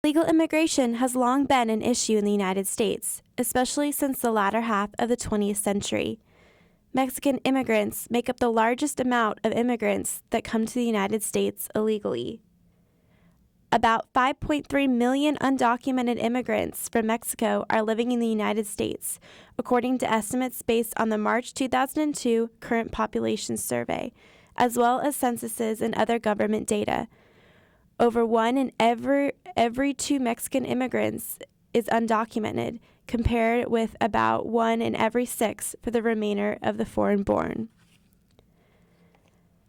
Illegal immigration has long been an issue in the United States, especially since the latter half of the 20th century. Mexican immigrants make up the largest amount of immigrants that come to the United States illegally. About 5.3 million undocumented immigrants from Mexico are living in the United States, according to estimates based on the March 2002 Current Population Survey, as well as censuses and other government data. Over 1 in every 2 Mexican immigrants is undocumented, compared with about 1 in every 6 for the remainder of the foreign-born.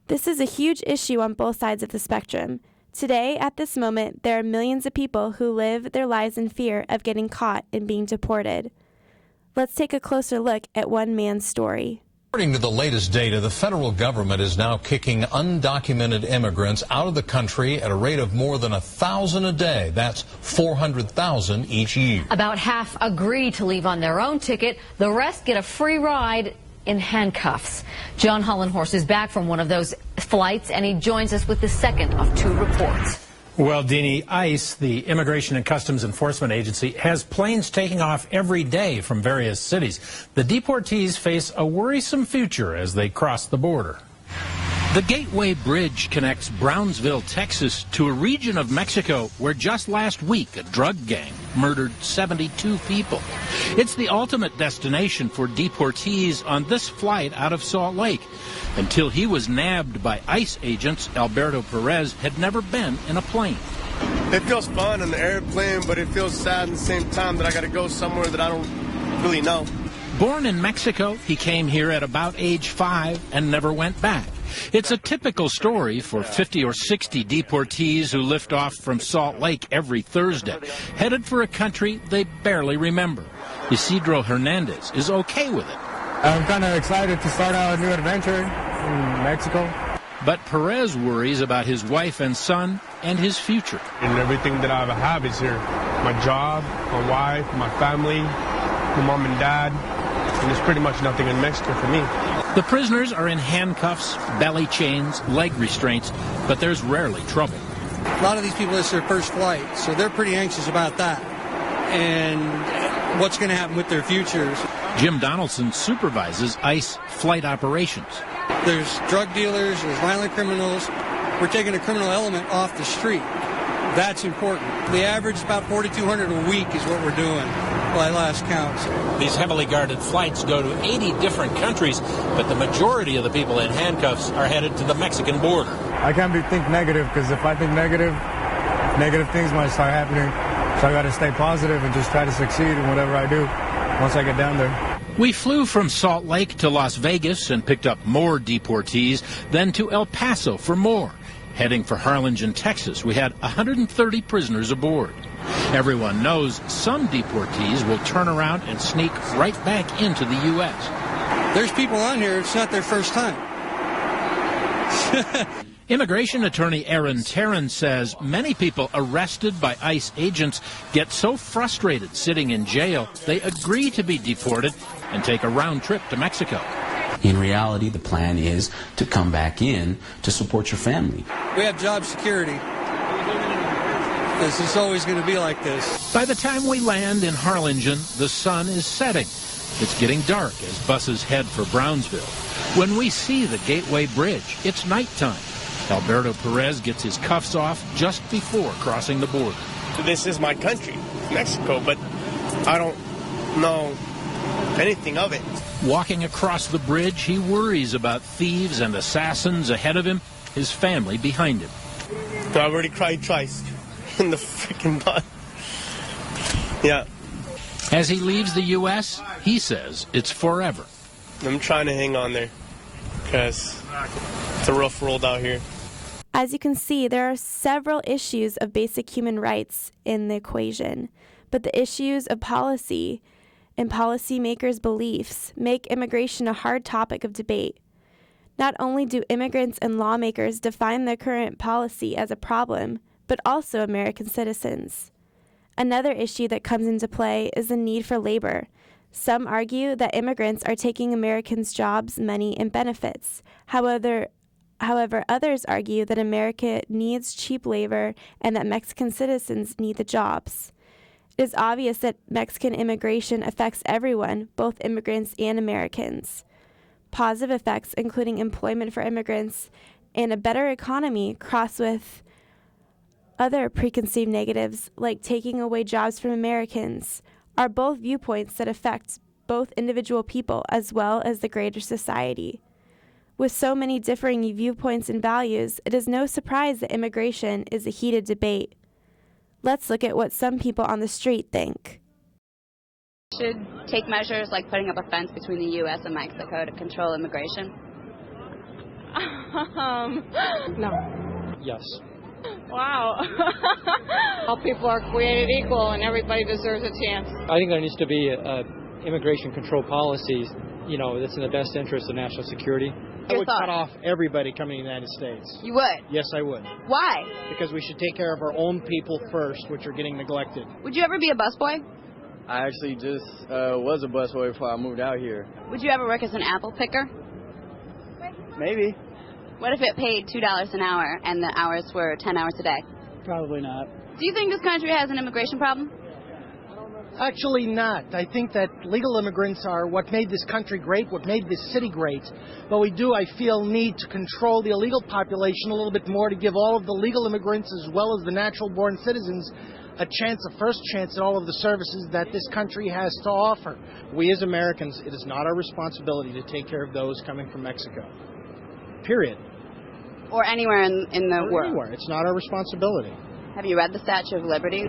This is a huge issue on both sides of the spectrum. Today, at this moment, there are millions of people who live their lives in fear of getting caught and being deported. Let's take a closer look at one man's story. According to the latest data, the federal government is now kicking undocumented immigrants out of the country at a rate of more than 1,000 a day. That's 400,000 each year. About half agree to leave on their own ticket. The rest get a free ride in handcuffs. John Hollenhorst is back from one of those flights, and he joins us with the second of 2 reports. Well, Deanie, ICE, the Immigration and Customs Enforcement Agency, has planes taking off every day from various cities. The deportees face a worrisome future as they cross the border. The Gateway Bridge connects Brownsville, Texas, to a region of Mexico where just last week a drug gang murdered 72 people. It's the ultimate destination for deportees on this flight out of Salt Lake. Until he was nabbed by ICE agents, Alberto Perez had never been in a plane. It feels fun in the airplane, but it feels sad at the same time that I got to go somewhere that I don't really know. Born in Mexico, he came here at about age 5 and never went back. It's a typical story for 50 or 60 deportees who lift off from Salt Lake every Thursday, headed for a country they barely remember. Isidro Hernandez is okay with it. I'm kind of excited to start out a new adventure in Mexico. But Perez worries about his wife and son and his future. And everything that I have is here. My job, my wife, my family, my mom and dad. And there's pretty much nothing in Mexico for me. The prisoners are in handcuffs, belly chains, leg restraints, but there's rarely trouble. A lot of these people, it's their first flight, so they're pretty anxious about that and what's going to happen with their futures. Jim Donaldson supervises ICE flight operations. There's drug dealers, there's violent criminals. We're taking a criminal element off the street. That's important. The average is about 4,200 a week is what we're doing by last count. These heavily guarded flights go to 80 different countries, but the majority of the people in handcuffs are headed to the Mexican border. I can't think negative, because if I think negative things might start happening. So I got to stay positive and just try to succeed in whatever I do once I get down there. We flew from Salt Lake to Las Vegas and picked up more deportees, then to El Paso for more. Heading for Harlingen, Texas, we had 130 prisoners aboard. Everyone knows some deportees will turn around and sneak right back into the U.S. There's people on here, it's not their first time. Immigration attorney Aaron Tarrin says many people arrested by ICE agents get so frustrated sitting in jail, they agree to be deported and take a round trip to Mexico. In reality, the plan is to come back in to support your family. We have job security. This is always going to be like this. By the time we land in Harlingen, the sun is setting. It's getting dark as buses head for Brownsville. When we see the Gateway Bridge, it's nighttime. Alberto Perez gets his cuffs off just before crossing the border. This is my country, Mexico, but I don't know anything of it. Walking across the bridge, he worries about thieves and assassins ahead of him, his family behind him. I already cried twice in the freaking butt. Yeah. As he leaves the U.S., he says it's forever. I'm trying to hang on there because it's a rough world out here. As you can see, there are several issues of basic human rights in the equation, but the issues of policy and policymakers' beliefs make immigration a hard topic of debate. Not only do immigrants and lawmakers define their current policy as a problem, but also American citizens. Another issue that comes into play is the need for labor. Some argue that immigrants are taking Americans' jobs, money, and benefits. However, However, others argue that America needs cheap labor and that Mexican citizens need the jobs. It is obvious that Mexican immigration affects everyone, both immigrants and Americans. Positive effects, including employment for immigrants and a better economy, cross with other preconceived negatives, like taking away jobs from Americans, are both viewpoints that affect both individual people as well as the greater society. With so many differing viewpoints and values, it is no surprise that immigration is a heated debate. Let's look at what some people on the street think. Should take measures like putting up a fence between the U.S. and Mexico to control immigration? No. Yes. Wow. All people are created equal and everybody deserves a chance. I think there needs to be immigration control policies, that's in the best interest of national security. I would cut off everybody coming to the United States. You would? Yes, I would. Why? Because we should take care of our own people first, which are getting neglected. Would you ever be a busboy? I actually just was a busboy before I moved out here. Would you ever work as an apple picker? Maybe. What if it paid $2 an hour and the hours were 10 hours a day? Probably not. Do you think this country has an immigration problem? Actually not. I think that legal immigrants are what made this country great, what made this city great. But we do, I feel, need to control the illegal population a little bit more to give all of the legal immigrants as well as the natural-born citizens a first chance at all of the services that this country has to offer. We as Americans, it is not our responsibility to take care of those coming from Mexico. Period. Or anywhere in the world? Anywhere. It's not our responsibility. Have you read the Statue of Liberty?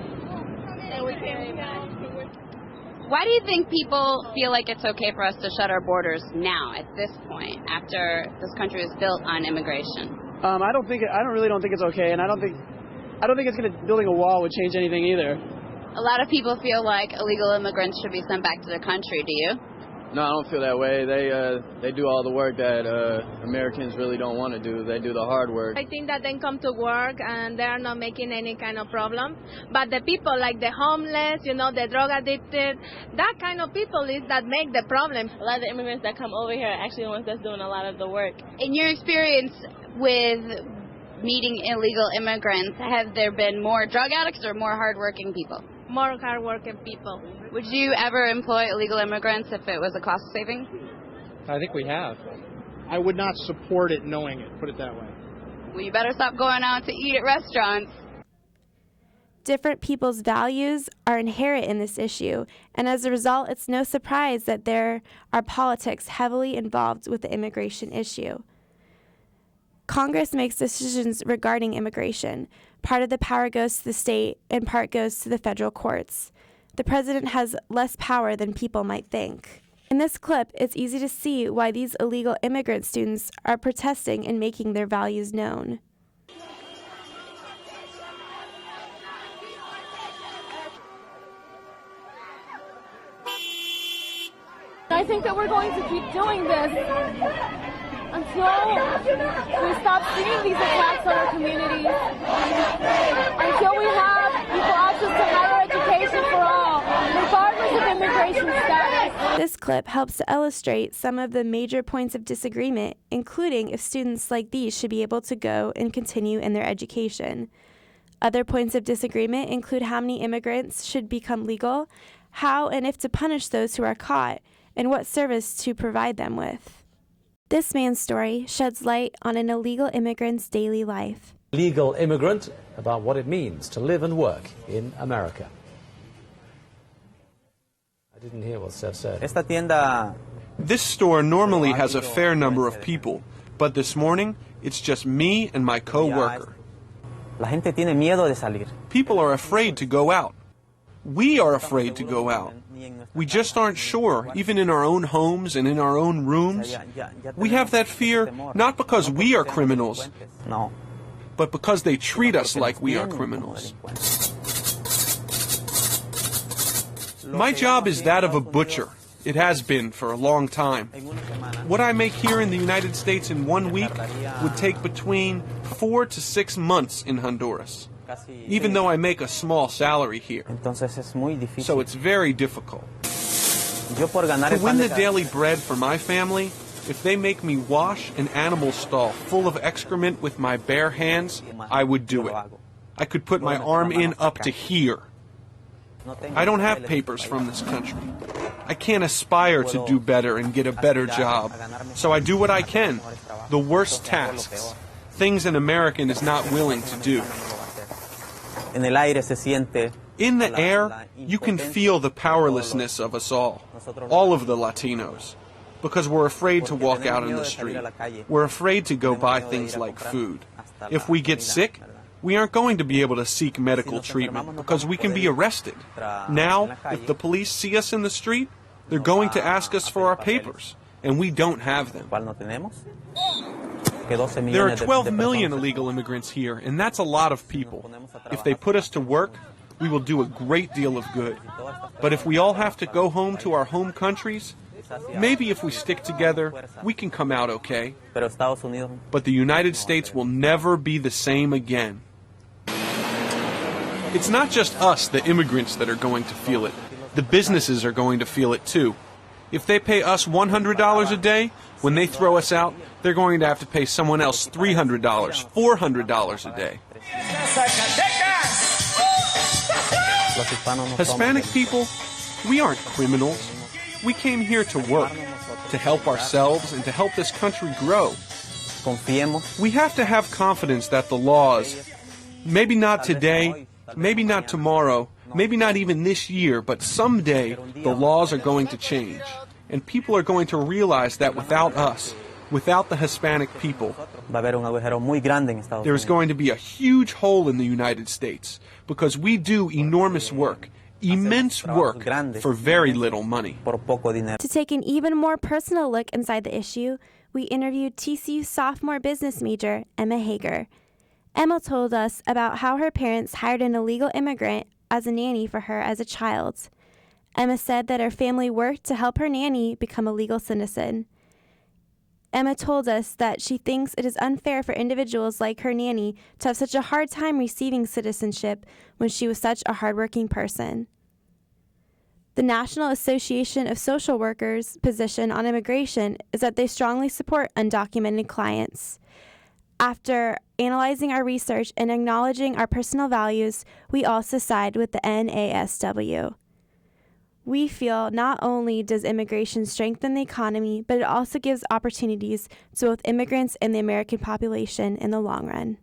Why do you think people feel like it's okay for us to shut our borders now, at this point, after this country is built on immigration? I don't really think it's okay, and I don't think building a wall would change anything either. A lot of people feel like illegal immigrants should be sent back to their country. Do you? No, I don't feel that way. They do all the work that Americans really don't want to do. They do the hard work. I think that they come to work and they are not making any kind of problem. But the people like the homeless, the drug addicted, that kind of people is that make the problem. A lot of the immigrants that come over here are actually the ones that's doing a lot of the work. In your experience with meeting illegal immigrants, have there been more drug addicts or more hardworking people? More hardworking people. Would you ever employ illegal immigrants if it was a cost saving? I think we have. I would not support it knowing it, put it that way. Well, you better stop going out to eat at restaurants. Different people's values are inherent in this issue, and as a result, it's no surprise that there are politics heavily involved with the immigration issue. Congress makes decisions regarding immigration. Part of the power goes to the state and part goes to the federal courts. The president has less power than people might think. In this clip, it's easy to see why these illegal immigrant students are protesting and making their values known. I think that we're going to keep doing this until we stop seeing these attacks on our communities, until we have equal access to higher education for all, regardless of immigration status. This clip helps to illustrate some of the major points of disagreement, including if students like these should be able to go and continue in their education. Other points of disagreement include how many immigrants should become legal, how and if to punish those who are caught, and what service to provide them with. This man's story sheds light on an illegal immigrant's daily life. Legal immigrant, about what it means to live and work in America. I didn't hear what Seth said. This store normally has a fair number of people, but this morning it's just me and my co-worker. People are afraid to go out. We are afraid to go out. We just aren't sure, even in our own homes and in our own rooms. We have that fear not because we are criminals, but because they treat us like we are criminals. My job is that of a butcher. It has been for a long time. What I make here in the United States in 1 week would take between 4 to 6 months in Honduras, even though I make a small salary here. So it's very difficult. To win the daily bread for my family, If they make me wash an animal stall full of excrement with my bare hands, I would do it. I could put my arm in up to here. I don't have papers from this country. I can't aspire to do better and get a better job. So I do what I can, the worst tasks, things an American is not willing to do. In the air, you can feel the powerlessness of us all of the Latinos, because we're afraid to walk out in the street. We're afraid to go buy things like food. If we get sick, we aren't going to be able to seek medical treatment because we can be arrested. Now, if the police see us in the street, they're going to ask us for our papers, and we don't have them. There are 12 million illegal immigrants here, and that's a lot of people. If they put us to work, we will do a great deal of good. But if we all have to go home to our home countries, maybe if we stick together, we can come out okay. But the United States will never be the same again. It's not just us, the immigrants, that are going to feel it. The businesses are going to feel it too. If they pay us $100 a day, when they throw us out, they're going to have to pay someone else $300, $400 a day. Hispanic people, we aren't criminals. We came here to work, to help ourselves and to help this country grow. We have to have confidence that the laws, maybe not today, maybe not tomorrow, maybe not even this year, but someday the laws are going to change. And people are going to realize that without us, without the Hispanic people, there's going to be a huge hole in the United States because we do enormous work, immense work for very little money. To take an even more personal look inside the issue, we interviewed TCU sophomore business major Emma Hager. Emma told us about how her parents hired an illegal immigrant as a nanny for her as a child. Emma said that her family worked to help her nanny become a legal citizen. Emma told us that she thinks it is unfair for individuals like her nanny to have such a hard time receiving citizenship when she was such a hardworking person. The National Association of Social Workers' position on immigration is that they strongly support undocumented clients. After analyzing our research and acknowledging our personal values, we also side with the NASW. We feel not only does immigration strengthen the economy, but it also gives opportunities to both immigrants and the American population in the long run.